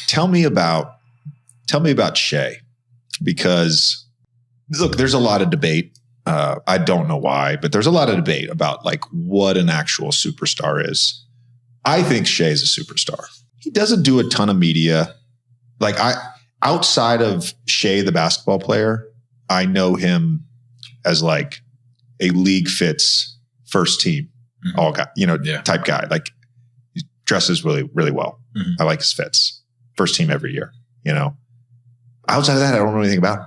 tell me about Shea, because look, there's a lot of debate. I don't know why, but there's a lot of debate about like what an actual superstar is. I think Shea is a superstar. He doesn't do a ton of media. Like outside of Shea, the basketball player, I know him as like a league fits first team, all guy, type guy. Like he dresses really, really well. Mm-hmm. I like his fits. First team every year, Outside of that, I don't know anything about him.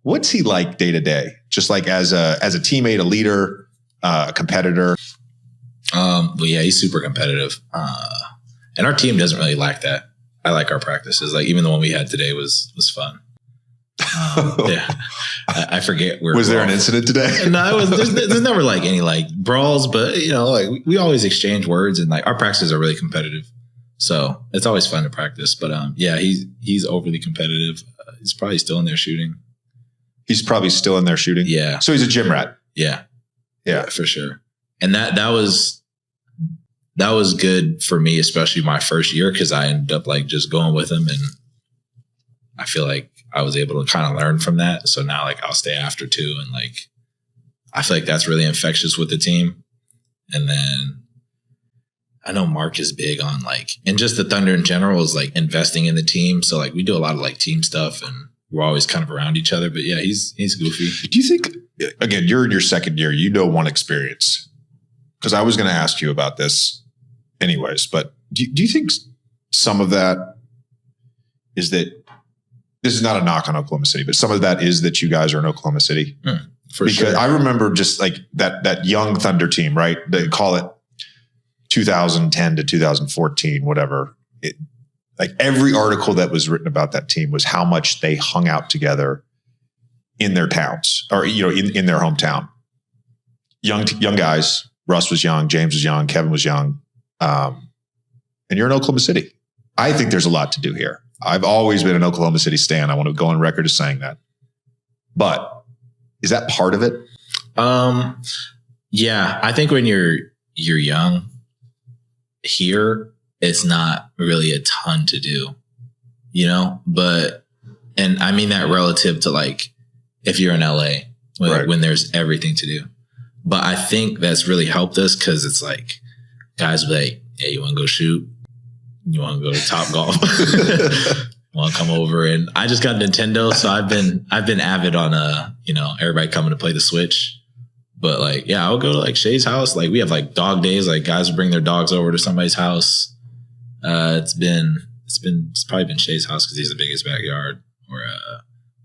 What's he like day to day? Just like as a teammate, a leader, a competitor? Well, yeah, he's super competitive. And our team doesn't really lack that. I like our practices. Like even the one we had today was fun. Yeah, I forget where. Was there an incident today? No, there's never like any like brawls, but like we always exchange words, and like our practices are really competitive. So it's always fun to practice. But yeah, he's overly competitive. He's probably still in there shooting. He's probably still in there shooting. Yeah. So he's a gym rat. Yeah, for sure. And that was good for me, especially my first year, because I ended up like just going with him, and I feel like I was able to kind of learn from that. So now like I'll stay after too, and like I feel like that's really infectious with the team. And then I know Mark is big on like, and just the Thunder in general is like investing in the team. So like we do a lot of like team stuff, and we're always kind of around each other. But yeah, he's goofy. Do you think, again, you're in your second year, one experience? Because I was going to ask you about this anyways, but do you think some of that is that this is not a knock on Oklahoma City, but some of that is that you guys are in Oklahoma City? For sure. Because I remember just like that young Thunder team, right? They call it 2010 to 2014, whatever. Like every article that was written about that team was how much they hung out together in their towns or, in their hometown. Young guys. Russ was young. James was young. Kevin was young. And you're in Oklahoma City. I think there's a lot to do here. I've always been an Oklahoma City stan. I want to go on record as saying that. But is that part of it? Yeah, I think when you're young here, it's not really a ton to do, but, and I mean that relative to like, if you're in LA when there's everything to do, but I think that's really helped us. Cause it's like guys be like, hey, you want to go shoot? You want to go to Top Golf? Want to come over? And I just got Nintendo. So I've been avid on, everybody coming to play the Switch. But like, yeah, I'll go to like Shay's house. Like we have like dog days, like guys will bring their dogs over to somebody's house. It's probably been Shay's house because he's the biggest backyard. Or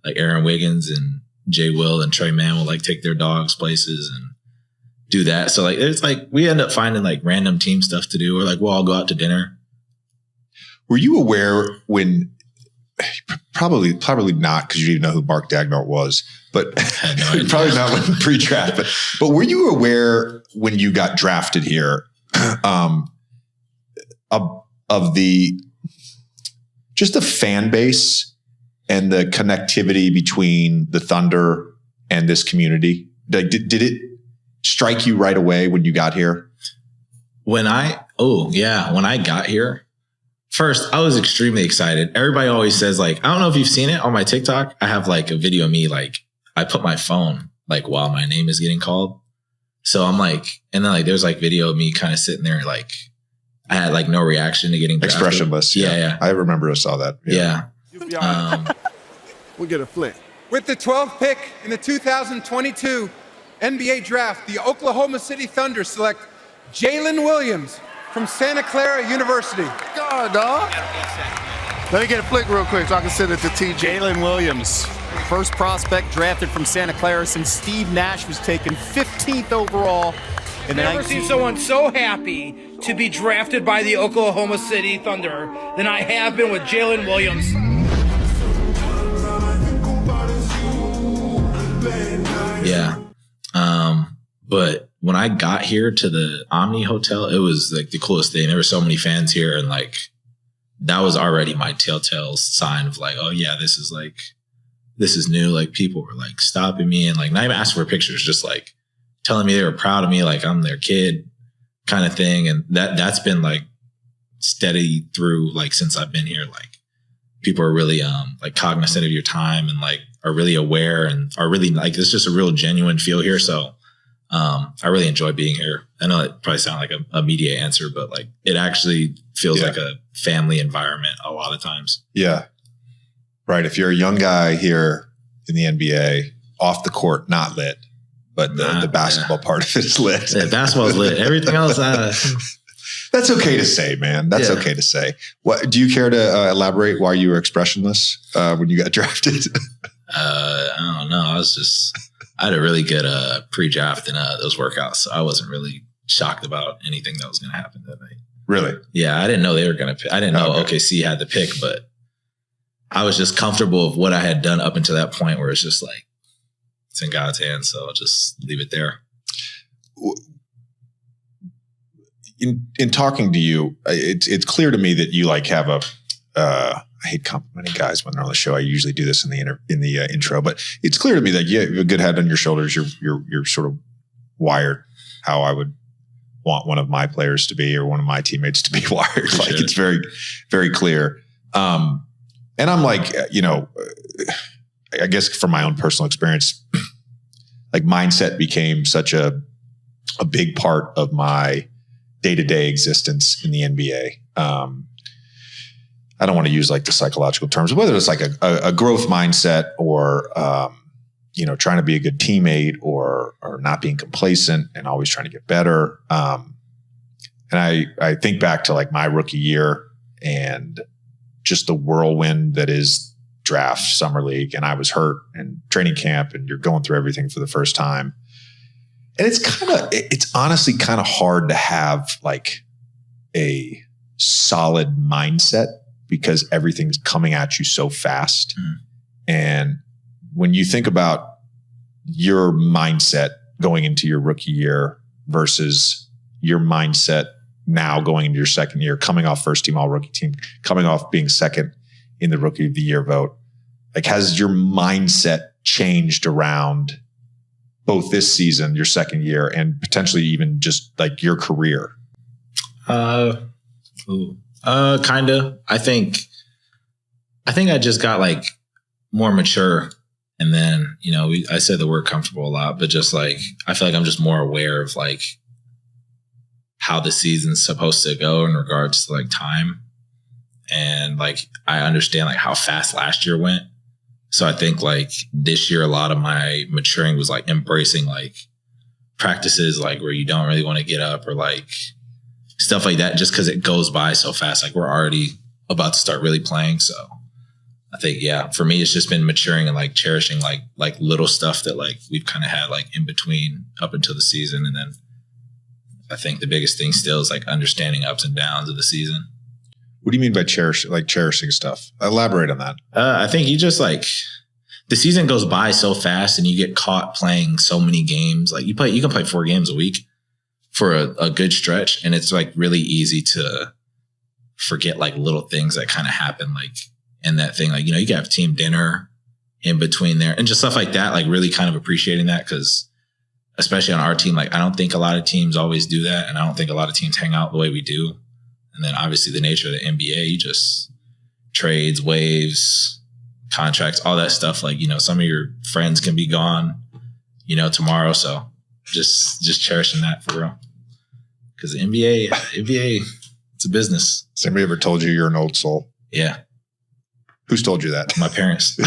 like Aaron Wiggins and Jay Will and Trey Mann will like take their dogs places and do that. So like it's like we end up finding like random team stuff to do, or like we'll all go out to dinner. Were you aware when probably not because you didn't know who Mark Dagnall was, but probably not when pre-draft. But were you aware when you got drafted here of the just the fan base and the connectivity between the Thunder and this community? Did it strike you right away when you got here? When I got here, first, I was extremely excited. Everybody always says, like, I don't know if you've seen it on my TikTok. I have like a video of me, like I put my phone like while my name is getting called. So I'm like, and then like there's like video of me kind of sitting there, like I had like no reaction to getting drafted. Expressionless. Yeah. I remember I saw that. Yeah. We'll get a flick. With the 12th pick in the 2022 NBA draft, the Oklahoma City Thunder select Jalen Williams from Santa Clara University. God, dog. Let me get a flick real quick so I can send it to TJ. Jalen Williams, first prospect drafted from Santa Clara since Steve Nash was taken 15th overall. Never seen someone so happy to be drafted by the Oklahoma City Thunder than I have been with Jalen Williams. Yeah. But when I got here to the Omni Hotel, it was like the coolest thing. There were so many fans here, and like that was already my telltale sign of like, oh yeah, this is new. Like people were like stopping me and like not even asking for pictures, just like telling me they were proud of me, like I'm their kid kind of thing. And that's been like steady through, like, since I've been here, like, people are really like cognizant of your time and like are really aware and are really like, it's just a real genuine feel here. So I really enjoy being here. I know it probably sounds like a media answer, but like it actually feels like a family environment a lot of times. Yeah. Right. If you're a young guy here in the NBA, off the court, not lit, but the basketball part of it is lit. Yeah, basketball's lit. Everything else, that's okay to say, man. That's okay to say. What do you care to elaborate why you were expressionless when you got drafted? I don't know. I had a really good pre-draft in those workouts, so I wasn't really shocked about anything that was going to happen that night. Really? Yeah, I didn't know they were going to pick. I didn't know OKC had the pick, but I was just comfortable with what I had done up until that point where it's just like, it's in God's hands, so I'll just leave it there. In talking to you, it's clear to me that you like have I hate complimenting guys when they're on the show. I usually do this in the intro, but it's clear to me that you have a good head on your shoulders. You're sort of wired how I would want one of my players to be or one of my teammates to be wired. It's very, very clear. And I'm like, I guess from my own personal experience, like mindset became such a big part of my day-to-day existence in the NBA. I don't want to use like the psychological terms, whether it's like a growth mindset or, trying to be a good teammate or not being complacent and always trying to get better. And I think back to like my rookie year and just the whirlwind that is draft, summer league. And I was hurt and training camp and you're going through everything for the first time. And it's honestly kind of hard to have like a solid mindset because everything's coming at you so fast. Mm. And when you think about your mindset going into your rookie year versus your mindset now going into your second year, coming off first team all rookie team, coming off being second in the rookie of the year vote, like has your mindset changed around both this season, your second year, and potentially even just like your career? Kind of. I think I just got like more mature. And then, I said the word comfortable a lot, but just like, I feel like I'm just more aware of like how the season's supposed to go in regards to like time. And like, I understand like how fast last year went. So I think like this year, a lot of my maturing was like embracing like practices, like where you don't really want to get up or like stuff like that, just because it goes by so fast. Like we're already about to start really playing. So I think, for me, it's just been maturing and like cherishing like little stuff that like we've kind of had like in between up until the season. And then I think the biggest thing still is like understanding ups and downs of the season. What do you mean by cherishing stuff? Elaborate on that. I think you just like the season goes by so fast and you get caught playing so many games. Like you can play 4 games a week for a good stretch. And it's like really easy to forget like little things that kind of happen like in that thing. Like, you can have team dinner in between there and just stuff like that. Like really kind of appreciating that because especially on our team, like I don't think a lot of teams always do that. And I don't think a lot of teams hang out the way we do. And then obviously the nature of the NBA, you just trades, waves, contracts, all that stuff. Like, some of your friends can be gone, tomorrow. So just cherishing that for real. Because the NBA, it's a business. Has anybody ever told you you're an old soul? Yeah. Who's told you that? My parents.